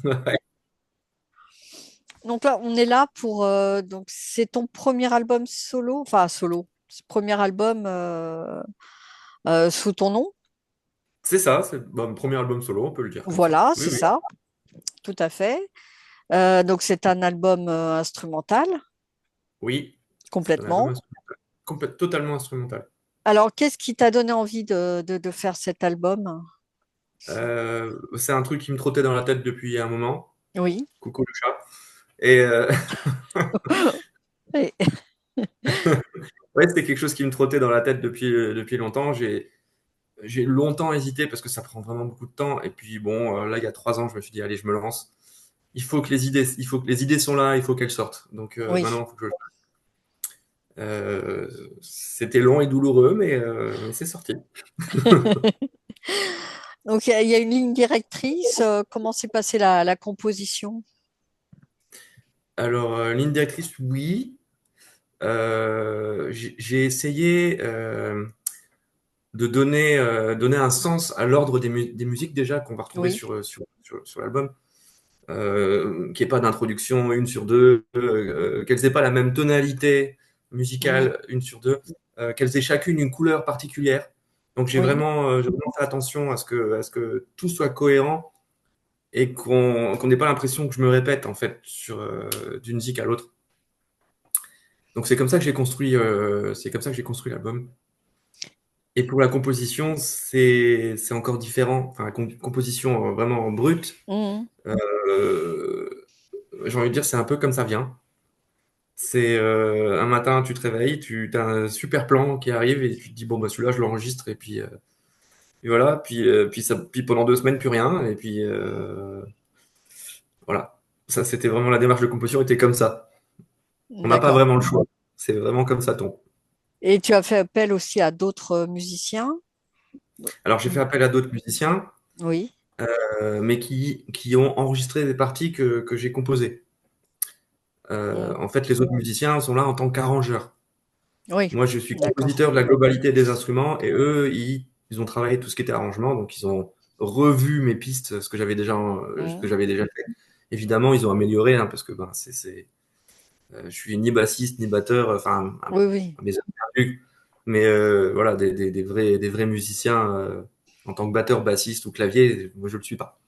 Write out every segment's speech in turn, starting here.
Ouais. Donc là, on est là pour. Donc, c'est ton premier album solo, enfin solo, premier album sous ton nom. C'est ça, c'est mon premier album solo, on peut le dire comme ça. Voilà, Oui, c'est oui, ça, tout à fait. Donc, c'est un album instrumental, oui. C'est un album complètement. totalement instrumental. Alors, qu'est-ce qui t'a donné envie de faire cet album? C'est un truc qui me trottait dans la tête depuis un moment. Oui. Coucou le chat. Et Et- ouais, c'était quelque chose qui me trottait dans la tête depuis longtemps. J'ai longtemps hésité parce que ça prend vraiment beaucoup de temps. Et puis bon, là, il y a 3 ans, je me suis dit, allez, je me lance. Il faut que les idées sont là, il faut qu'elles sortent. Donc oui. maintenant, il faut que je le fasse. C'était long et douloureux, mais c'est sorti. Donc, il y a une ligne directrice. Comment s'est passée la composition? Alors, ligne directrice, oui. J'ai essayé de donner un sens à l'ordre des musiques déjà qu'on va retrouver Oui, sur l'album. Qu'il n'y ait pas d'introduction une sur deux, qu'elles aient pas la même tonalité mhm, musicale une sur deux, qu'elles aient chacune une couleur particulière. Donc oui, j'ai vraiment fait attention à ce que tout soit cohérent et qu'on n'ait pas l'impression que je me répète en fait d'une musique à l'autre. Donc c'est comme ça que j'ai construit l'album. Et pour la composition, c'est encore différent. Enfin, la composition vraiment brute, mhm, euh, j'ai envie de dire, c'est un peu comme ça vient. C'est un matin, tu te réveilles, tu as un super plan qui arrive et tu te dis, bon, bah, celui-là, je l'enregistre. Et voilà. Puis pendant 2 semaines, plus rien. Et puis voilà. Ça, c'était vraiment la démarche de composition était comme ça. On n'a pas d'accord. vraiment le choix. C'est vraiment comme ça tombe. Et tu as fait appel aussi à d'autres musiciens? Alors, j'ai fait appel à d'autres musiciens, Oui, mais qui ont enregistré des parties que j'ai composées. mhm, En fait, les autres musiciens sont là en tant qu'arrangeurs. oui, Moi, je suis d'accord. compositeur de la globalité des instruments et eux, ils ont travaillé tout ce qui était arrangement, donc ils ont revu mes pistes, ce que Mhm, j'avais déjà fait. Évidemment, ils ont amélioré, hein, parce que ben, je suis ni bassiste ni batteur, enfin, oui, oui, à mes heures perdues. Mais voilà, des vrais musiciens en tant que batteur, bassiste ou clavier, moi je le suis pas.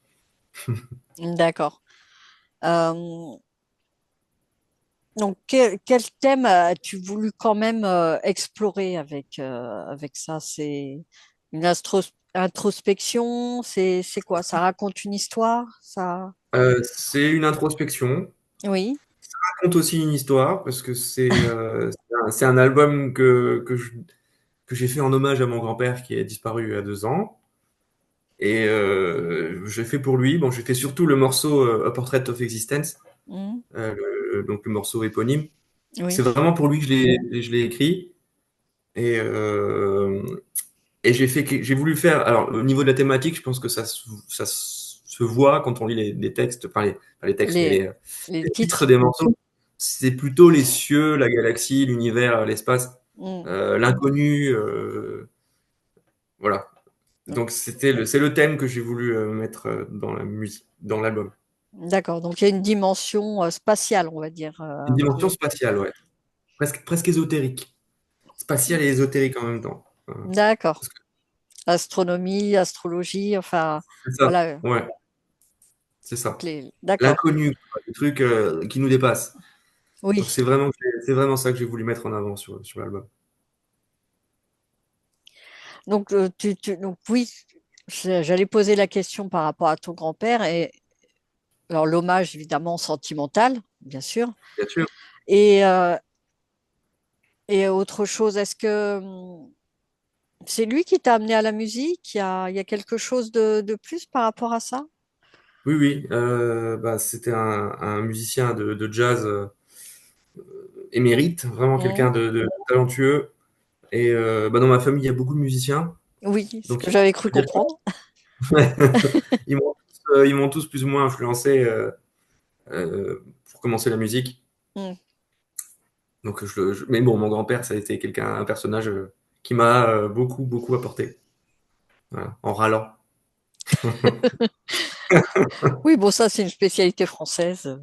d'accord. Euh, donc, quel thème as-tu voulu quand même explorer avec ça? C'est une introspection? C'est quoi? Ça raconte une histoire? Ça... C'est une introspection. Oui, Ça raconte aussi une histoire parce que c'est un album que j'ai fait en hommage à mon grand-père qui est disparu il y a 2 ans. Et j'ai fait pour lui. Bon, j'ai fait surtout le morceau A Portrait of Existence, mhm, donc le morceau éponyme. C'est oui, vraiment pour lui que je l'ai écrit. Et, j'ai voulu faire. Alors, au niveau de la thématique, je pense que ça se voit quand on lit les textes, pas les textes, mais les, les les titres titres. des morceaux. C'est plutôt les cieux, la galaxie, l'univers, l'espace, Mhm, l'inconnu. Voilà. Donc c'est le thème que j'ai voulu mettre dans la musique, dans l'album. d'accord. Donc, il y a une dimension spatiale, on va dire. Une dimension spatiale, ouais. Presque ésotérique. Spatiale et ésotérique en même temps. D'accord. Parce que Astronomie, astrologie, enfin, c'est ça. voilà. Ouais, c'est ça. D'accord. L'inconnu, quoi, le truc qui nous dépasse. Donc Oui. c'est vraiment ça que j'ai voulu mettre en avant sur l'album. Donc, donc oui, j'allais poser la question par rapport à ton grand-père et alors l'hommage évidemment sentimental, bien sûr. Bien sûr. Et, euh, et autre chose, est-ce que c'est lui qui t'a amené à la musique? Il y a quelque chose de plus par rapport à ça? Oui, oui. Bah, c'était un musicien de jazz émérite, vraiment quelqu'un Mhm. de talentueux. Et bah, dans ma famille, il y a beaucoup de musiciens. Oui, ce Donc, que j'avais cru on peut dire comprendre. ils m'ont tous plus ou moins influencé pour commencer la musique. Mm. Donc, mais bon, mon grand-père, ça a été un personnage qui m'a beaucoup, beaucoup apporté. Voilà, en râlant. Oui, bon, ça, c'est une spécialité française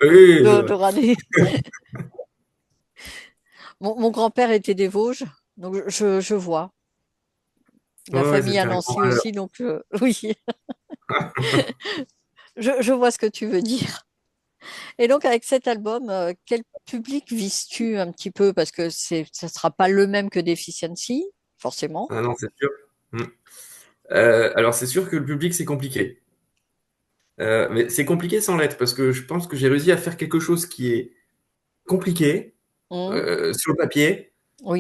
Oui, oui, c'est de vrai. râler. Mon grand-père était des Vosges, donc je vois. La Ouais, ouais, famille à c'était un grand Nancy râleur. aussi, donc oui, je vois ce que tu veux dire. Et donc, avec cet album, quel public vises-tu un petit peu? Parce que ça sera pas le même que Deficiency, forcément. Ah non, c'est sûr. Mm. Alors c'est sûr que le public, c'est compliqué. Mais c'est compliqué sans l'être, parce que je pense que j'ai réussi à faire quelque chose qui est compliqué Hmm, sur le papier,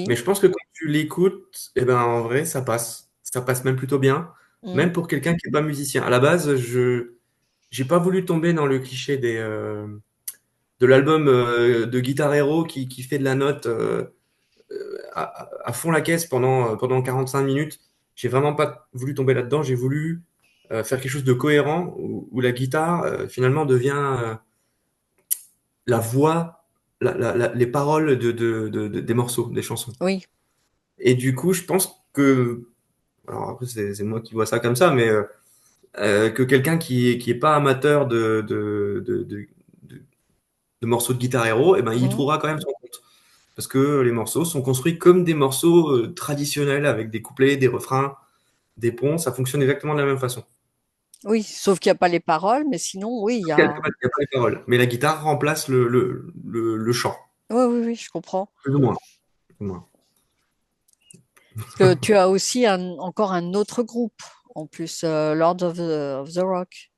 mais oui. je pense que quand tu l'écoutes, eh ben, en vrai, ça passe. Ça passe même plutôt bien, Hmm, même pour quelqu'un qui n'est pas musicien. À la base, je j'ai pas voulu tomber dans le cliché de l'album de Guitar Hero qui fait de la note à fond la caisse pendant 45 minutes. J'ai vraiment pas voulu tomber là-dedans. J'ai voulu faire quelque chose de cohérent où la guitare finalement devient la voix, les paroles des morceaux, des chansons. oui. Et du coup, je pense que, alors après c'est moi qui vois ça comme ça, mais que quelqu'un qui est pas amateur de, de morceaux de Guitar Hero, eh ben, il y Hmm. trouvera quand même son compte. Parce que les morceaux sont construits comme des morceaux traditionnels avec des couplets, des refrains, des ponts. Ça fonctionne exactement de la même façon. Oui, sauf qu'il n'y a pas les paroles, mais sinon, oui, il y Il n'y a, a. il y a pas les paroles. Mais la guitare remplace le chant. Oui, oui, oui, je comprends. Plus ou moins. Plus ou moins. Parce que tu as aussi encore un autre groupe, en plus, of the Rock.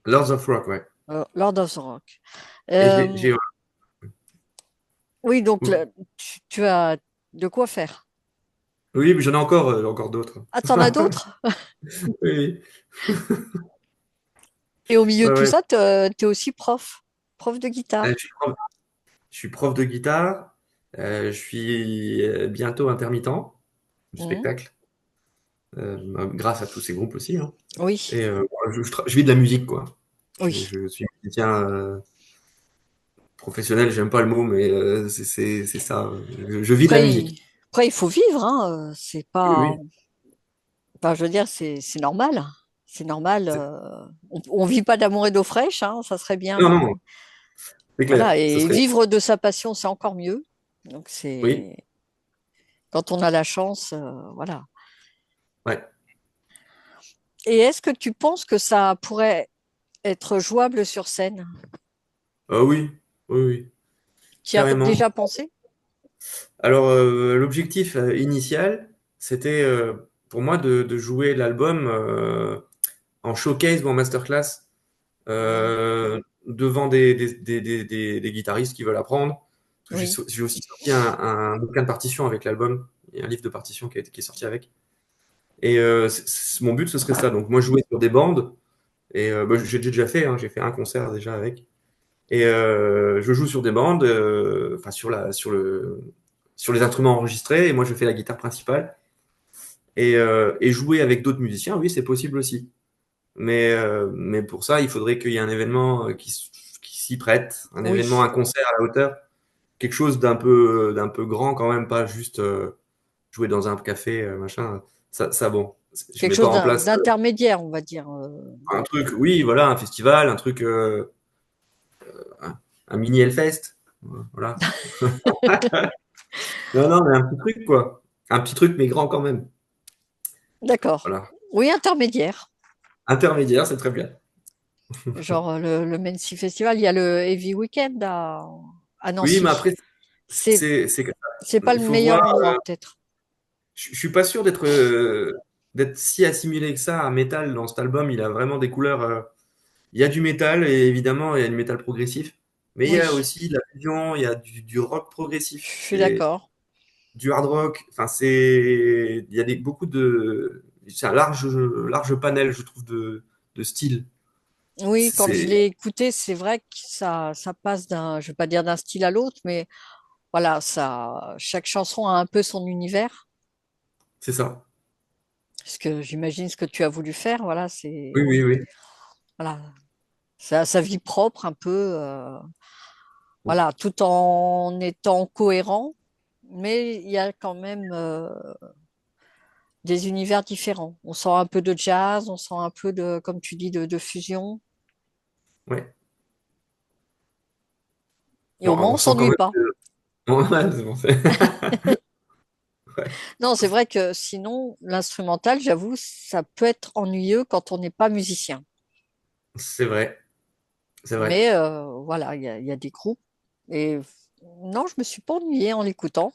Lords of Rock, ouais. Lord of the Rock. Et Euh, oui, donc tu as de quoi faire. oui, mais j'en ai encore d'autres. Ah, t'en as d'autres? Oui, Et au milieu ouais, de tout ouais. ça, tu es aussi prof de Euh, guitare. Je suis prof, je suis prof de guitare. Je suis bientôt intermittent du Mhm. spectacle, grâce à tous ces groupes aussi, hein. Oui, Et je vis de la musique, quoi. oui. Je suis musicien professionnel, j'aime pas le mot, mais c'est ça. Je vis de la Après, musique. après, il faut vivre, hein. C'est Oui, pas. oui. Enfin, je veux dire, c'est normal. C'est normal. C'est- On vit pas d'amour et d'eau fraîche, hein, ça serait bien, Non, mais non, c'est clair. voilà. Ce Et serait. vivre de sa passion, c'est encore mieux. Donc, Oui, c'est quand on a la chance, voilà. ouais. Et est-ce que tu penses que ça pourrait être jouable sur scène? Oui, oui, oui, Tu y as carrément. déjà pensé? Alors, l'objectif initial, c'était pour moi de jouer l'album en showcase ou en masterclass Mhm. devant des guitaristes qui veulent apprendre. Parce que Oui, j'ai aussi sorti un bouquin de partition avec l'album, et un livre de partition qui est sorti avec. Et mon but, ce serait ça. Donc, moi, jouer sur des bandes, et bah, j'ai déjà fait, hein, j'ai fait un concert déjà avec. Et je joue sur des bandes, enfin sur les instruments enregistrés, et moi, je fais la guitare principale. Et jouer avec d'autres musiciens, oui, c'est possible aussi. Mais pour ça, il faudrait qu'il y ait un événement qui s'y prête, un événement, oui. un concert à la hauteur, quelque chose d'un peu grand quand même, pas juste jouer dans un café, machin. Ça bon, je Quelque mets pas chose en place d'intermédiaire, on va dire. un truc, oui, voilà, un festival, un truc, un mini Hellfest, voilà. Non, non, mais un petit truc, quoi. Un petit truc, mais grand quand même. D'accord. Voilà. Oui, intermédiaire. Intermédiaire, c'est très bien. Genre le Mency Festival, il y a le Heavy Weekend à Oui, mais Nancy. après, C'est c'est que c'est pas il le faut voir. meilleur endroit peut-être. Je suis pas sûr d'être si assimilé que ça à métal dans cet album. Il a vraiment des couleurs. Il y a du métal et évidemment il y a du métal progressif, mais il y a Oui, aussi de la fusion. Il y a du rock je progressif, suis d'accord. du hard rock. Enfin, il y a beaucoup de. C'est un large panel, je trouve, de styles. Oui, quand je C'est l'ai écouté, c'est vrai que ça passe je vais pas dire d'un style à l'autre, mais voilà, chaque chanson a un peu son univers. c'est ça. Parce que j'imagine ce que tu as voulu faire, voilà, Oui, oui, oui. voilà, ça a sa vie propre un peu, voilà, tout en étant cohérent, mais il y a quand même des univers différents. On sent un peu de jazz, on sent un peu de, comme tu dis, de fusion. Ouais. Et Bon, au moins, on on sent quand s'ennuie même pas. que. Ouais, c'est bon, ouais, Non, c'est vrai que sinon, l'instrumental, j'avoue, ça peut être ennuyeux quand on n'est pas musicien. c'est vrai, c'est vrai. Mais voilà, il y a des groupes. Et non, je me suis pas ennuyée en l'écoutant.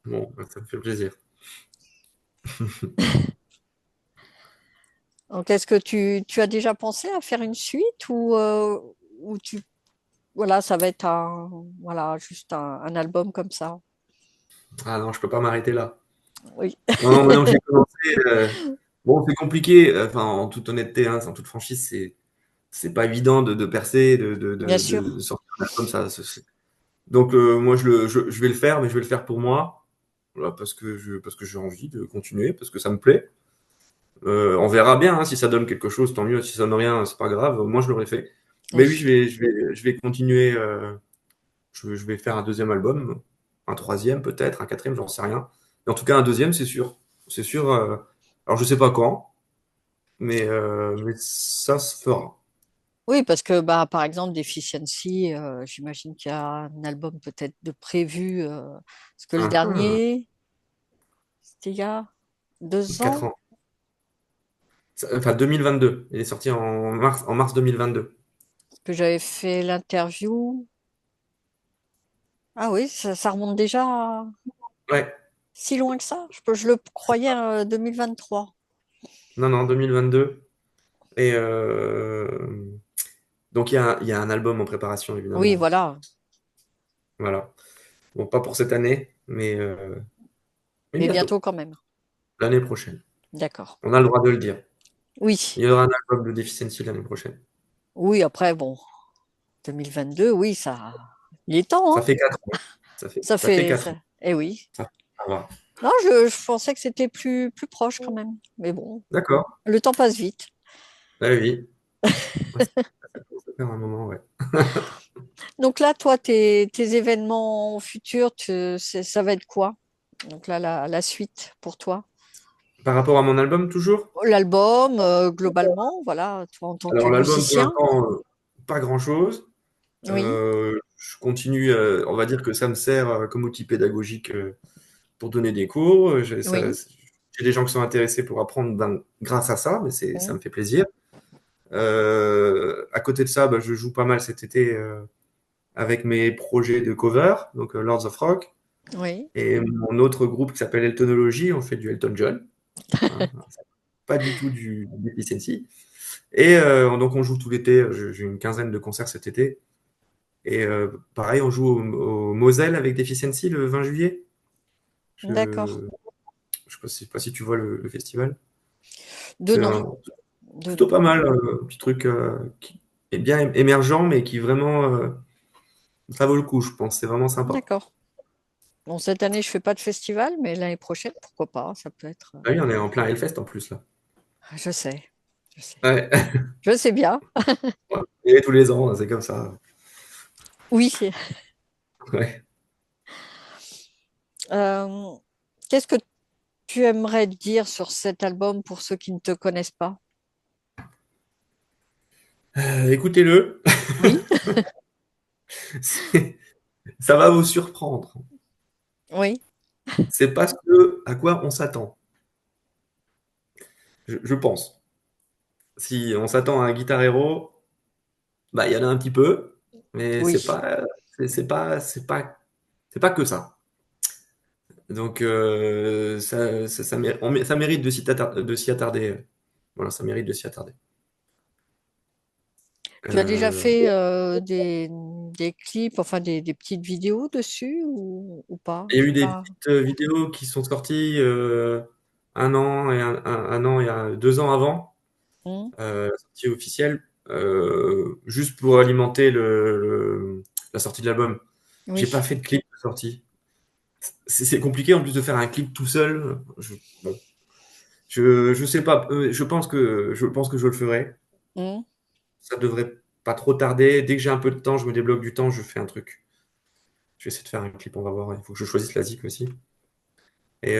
Bon, bah, ça me fait plaisir. Donc, est-ce que tu as déjà pensé à faire une suite ou voilà, ça va être voilà, juste un album comme ça? Ah non, je peux pas m'arrêter là. Oui, Non, non, maintenant que j'ai commencé, bon, c'est compliqué. Enfin, en toute honnêteté, hein, en toute franchise, c'est pas évident de percer, bien sûr. de sortir un album. Ça, donc, moi, je vais le faire, mais je vais le faire pour moi. Voilà, parce que j'ai envie de continuer, parce que ça me plaît. On verra bien, hein, si ça donne quelque chose, tant mieux. Si ça donne rien, c'est pas grave. Moi, je l'aurais fait. Mais oui, Oui. je vais continuer. Je vais faire un deuxième album, un troisième peut-être, un quatrième, j'en sais rien. Mais en tout cas, un deuxième, c'est sûr. C'est sûr. Alors, je sais pas quand, mais ça se fera. Oui, parce que bah, par exemple, Deficiency, j'imagine qu'il y a un album peut-être de prévu. Parce que le Ah, ah, dernier, c'était il y a 2 ans 4 ans. Enfin, 2022. Il est sorti en mars 2022. que j'avais fait l'interview. Ah oui, ça remonte déjà Ouais. si loin que ça. Je le croyais 2023. Non, non, 2022. Et donc, il y a un album en préparation, Oui, évidemment. voilà. Voilà. Bon, pas pour cette année, mais Mais bientôt, bientôt quand même. l'année prochaine. D'accord. On a le droit de le dire. Oui. Il y aura un album de Deficiency l'année prochaine. Oui, après, bon, 2022, oui, ça. Il est temps, Ça hein. fait 4 ans. Ça fait 4 ans. Eh oui. Ça va. Non, je pensais que c'était plus proche quand même. Mais bon, D'accord. le temps passe vite. Ah oui. Ouais, ça commence à faire un moment, ouais. Donc là, toi, tes événements futurs, ça va être quoi? Donc là, la suite pour toi. Par rapport à mon album, toujours? L'album, globalement, voilà, toi en tant que Alors, l'album, pour musicien. l'instant, pas grand-chose. Oui, Je continue, on va dire que ça me sert comme outil pédagogique pour donner des cours. oui. J'ai des gens qui sont intéressés pour apprendre ben, grâce à ça, mais ça Mm. me fait plaisir. À côté de ça, ben, je joue pas mal cet été avec mes projets de cover, donc Lords of Rock, Oui, et mon autre groupe qui s'appelle Eltonology, on fait du Elton John, hein, pas du tout du Deficiency. Et donc on joue tout l'été, j'ai une quinzaine de concerts cet été. Et pareil, on joue au Moselle avec Deficiency le 20 juillet. d'accord. Je ne sais pas si tu vois le festival. De C'est nom. De plutôt nom. pas mal, un petit truc qui est bien émergent, mais qui vraiment, ça vaut le coup, je pense. C'est vraiment sympa. D'accord. Bon, cette année, je fais pas de festival, mais l'année prochaine, pourquoi pas? Ça peut être. Ah oui, on est en plein Hellfest en plus là. Je sais, je sais. Ouais. Je sais bien. Et tous les ans, c'est comme ça. Oui. Ouais. Euh, qu'est-ce que tu aimerais dire sur cet album pour ceux qui ne te connaissent pas? Écoutez-le, Oui, C'est- ça va vous surprendre. oui, C'est pas à quoi on s'attend, je pense. Si on s'attend à un Guitar Hero, bah, il y en a un petit peu, mais oui. c'est pas que ça. Donc, ça mérite de s'y attarder. Voilà, ça mérite de s'y attarder. Tu as déjà Euh, fait des clips, enfin des petites vidéos dessus ou pas? il y a eu des Pas. petites vidéos qui sont sorties un an et un an et 2 ans avant Hmm. la sortie officielle, juste pour alimenter la sortie de l'album. J'ai pas Oui, fait de clip de sortie. C'est compliqué en plus de faire un clip tout seul. Bon, je sais pas. Je pense que je le ferai. hmm. Ça devrait pas trop tarder. Dès que j'ai un peu de temps, je me débloque du temps, je fais un truc. Je vais essayer de faire un clip, on va voir. Il faut que je choisisse la zik aussi. Et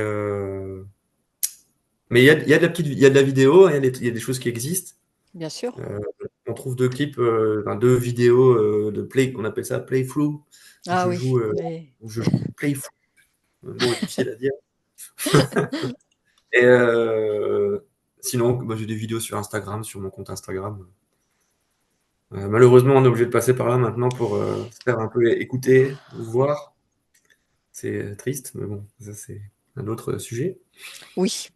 Mais il y a de la il y a de la vidéo, il y a des choses qui existent. bien sûr. Euh, on trouve deux clips, enfin, deux vidéos de play, on appelle ça playthrough, où Ah oui, mais je joue playthrough, un mot difficile à dire. Et sinon, bah, j'ai des vidéos sur Instagram, sur mon compte Instagram. Malheureusement, on est obligé de passer par là maintenant pour se faire un peu écouter, voir. C'est triste, mais bon, ça c'est un autre sujet. oui,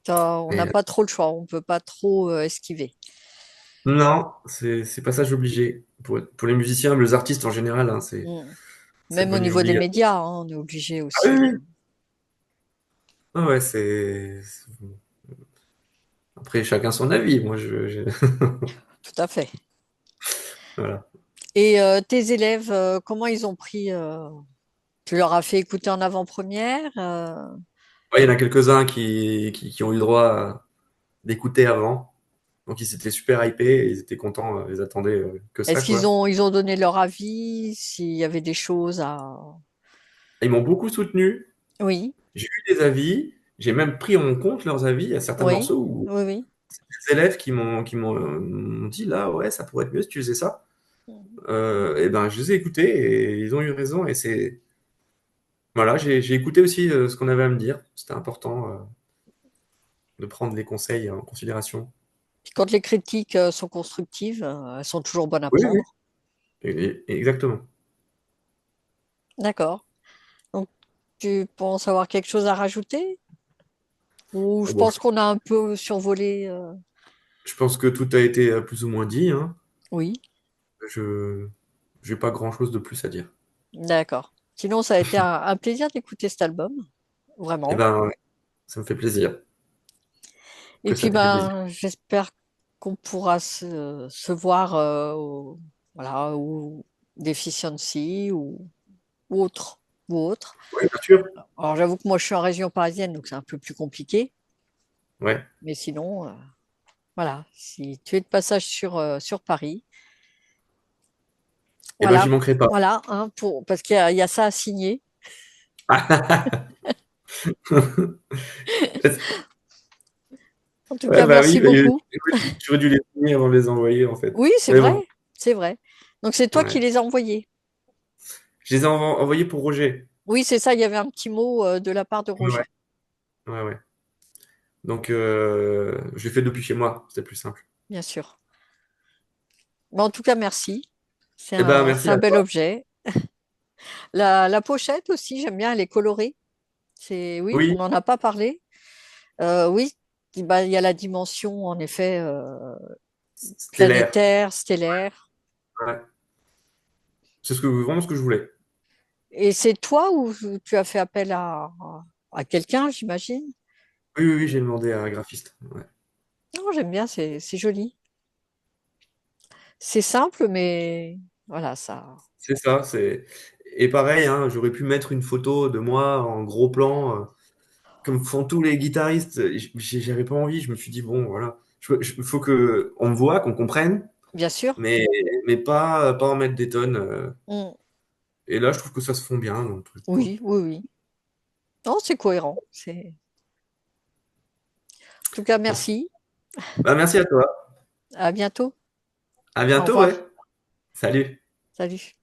ça, on n'a Mais pas trop le choix, on peut pas trop esquiver. non, c'est passage obligé. Pour les musiciens, les artistes en général, hein, Mm. c'est Même au devenu niveau des obligatoire. médias, hein, on est obligé Ah oui, aussi. oui. Ah ouais, après chacun son avis. Moi, Tout à fait. voilà. Et tes élèves, comment ils ont pris tu leur as fait écouter en avant-première Ouais, il y en a quelques-uns qui ont eu le droit d'écouter avant. Donc ils étaient super hypés, et ils étaient contents, ils attendaient que ça, Est-ce qu'ils quoi. ont, ils ont donné leur avis, s'il y avait des choses à... Ils m'ont beaucoup soutenu. Oui, J'ai eu des avis. J'ai même pris en compte leurs avis. Il y a certains oui, morceaux où oui, oui. des élèves m'ont dit là, ouais, ça pourrait être mieux si tu faisais ça. Et ben, je les ai écoutés et ils ont eu raison. Et c'est voilà, j'ai écouté aussi ce qu'on avait à me dire. C'était important de prendre les conseils en considération. Puis quand les critiques sont constructives, elles sont toujours bonnes à Oui, oui, prendre. exactement. D'accord. Donc, tu penses avoir quelque chose à rajouter? Ou Oh, je bon, pense qu'on a un peu survolé. je pense que tout a été plus ou moins dit, hein. Oui, Je j'ai pas grand-chose de plus à dire. d'accord. Sinon, ça a été un plaisir d'écouter cet album, Eh vraiment. ben, ça me fait plaisir Et que ça puis, t'ait fait plaisir. ben, j'espère qu'on pourra se voir voilà, ou Deficiency ou autre. Ou autre. Oui, bien sûr. Alors, j'avoue que moi, je suis en région parisienne, donc c'est un peu plus compliqué. Ouais. Mais sinon, voilà, si tu es de passage sur Paris, Eh ben, voilà, j'y manquerai pas. voilà, hein, parce qu'il y a ça à signer. En tout Ouais, cas, bah oui, merci beaucoup. j'aurais dû les signer avant de les envoyer, en fait. Oui, c'est Mais vrai, bon, c'est vrai. Donc, c'est toi qui ouais. les as envoyés. Je les ai envoyés pour Roger. Oui, c'est ça, il y avait un petit mot de la part de Ouais, Roger, ouais, ouais. Donc, je l'ai fait depuis chez moi, c'était plus simple. bien sûr. Mais en tout cas, merci. Eh ben, C'est merci un à bel toi. objet. La pochette aussi, j'aime bien, elle est colorée. Oui, on Oui, n'en a pas parlé. Oui, bah, il y a la dimension, en effet, stellaire. planétaire, stellaire. Ouais. C'est vraiment ce que je voulais. Et c'est toi ou tu as fait appel à quelqu'un, j'imagine? Oui, oui, oui, j'ai demandé à un graphiste. Ouais. Non, j'aime bien, c'est joli. C'est simple, mais voilà, ça. C'est ça, et pareil, hein, j'aurais pu mettre une photo de moi en gros plan, comme font tous les guitaristes. J'avais pas envie, je me suis dit, bon, voilà. Il faut que on me voit, qu'on comprenne, Bien sûr. mais, pas en mettre des tonnes. Mm. Et là, je trouve que ça se fond bien dans le truc, quoi. Oui, oui, oui. Non, c'est cohérent. En tout cas, Bon. merci. Bah, merci à toi. À bientôt. À Au bientôt, ouais. revoir. Salut. Salut.